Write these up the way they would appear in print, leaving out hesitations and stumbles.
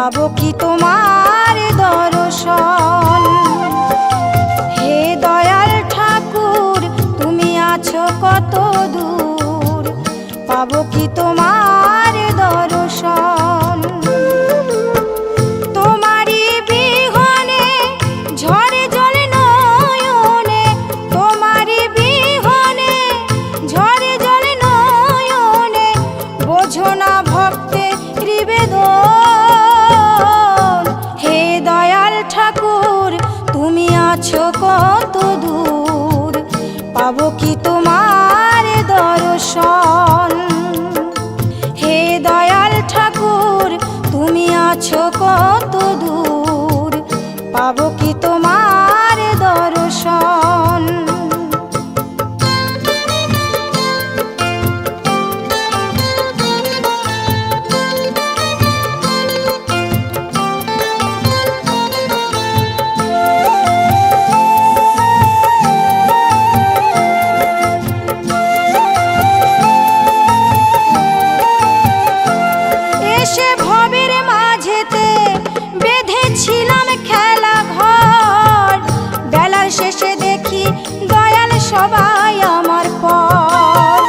পাবো কি তোমার দর্শন। হে দয়াল ঠাকুর তুমি আছো কত দূর, পাবো কি তোমার দর্শন। তোমারই বিহনে ঝরে জলে নয়নে, তোমারই বিহনে ঝরে জলে নয়নে, বোঝো না ভক্তের নিবেদন। হে দয়াল ঠাকুর তুমি আছো কত দূর, পাবো কি তোমার দর্শন। হে দয়াল ঠাকুর তুমি আছো কত দূর, পাবো কি তোমার দর্শন। এসে ভবের মাঝেতে বেঁধেছিলাম খেলা ঘর, বেলার শেষে দেখি দয়াল সবাই আমার পর।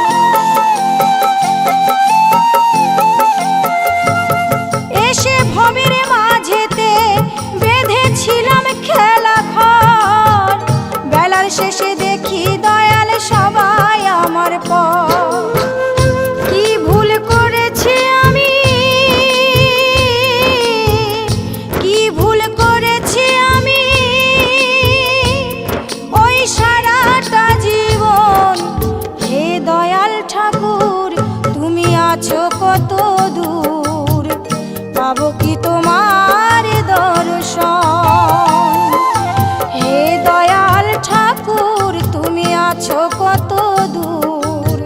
এসে ভবের মাঝেতে বেঁধেছিলাম খেলা ঘর, বেলার শেষে দেখি দয়াল সবাই আমার পর। কি ভুল করেছি আমি, কি ভুল করেছি আমি, ওই সারাটা জীবন। হে দয়াল ঠাকুর তুমি আছো কত দূর, পাবো কি তোমার দর্শন। হে দয়াল ঠাকুর তুমি আছো কত দূর,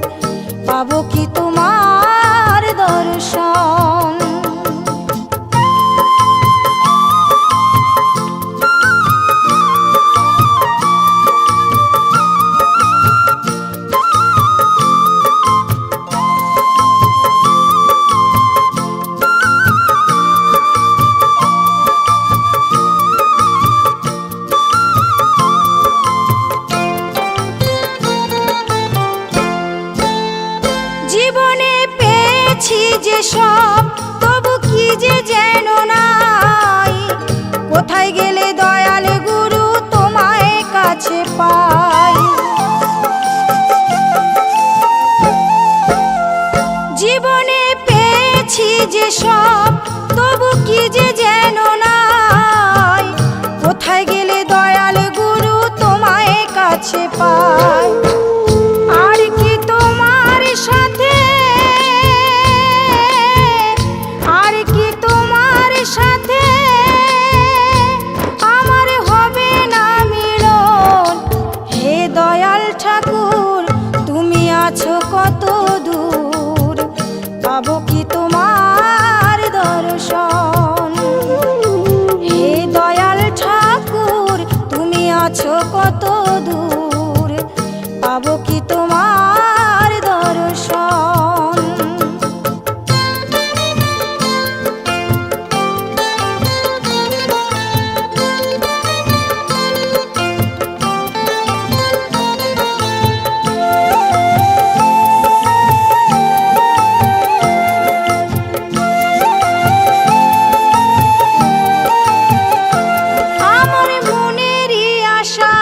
পাবো কি তোমার দর্শন। জীবনে পেয়েছি যে সব, তবু কি যে যেন নাই, কোথায় গেলে দয়াল গুরু তোমায় কাছে পাই। জীবনে পেয়েছি যে সব, তবু কি যে যেন নাই, কোথায় গেলে দয়াল গুরু তোমায় কাছে পাই। আর কি তোমার সাথে, আর কি তোমার সাথে আমার হবে না মিলন। হে দয়াল ঠাকুর তুমি আছো কত দূর, পাবো কি তোমার দর্শন। হে দয়াল ঠাকুর তুমি আছো কত দূর, পাবো কি তোমার দর্শন। আমার মনেরই আশা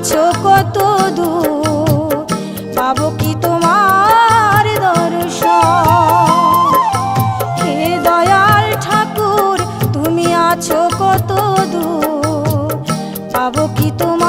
আছো কত দূর, পাবো কি তোমার দর্শন। হে দয়াল ঠাকুর তুমি আছো কত দূর, পাবো কি তোমার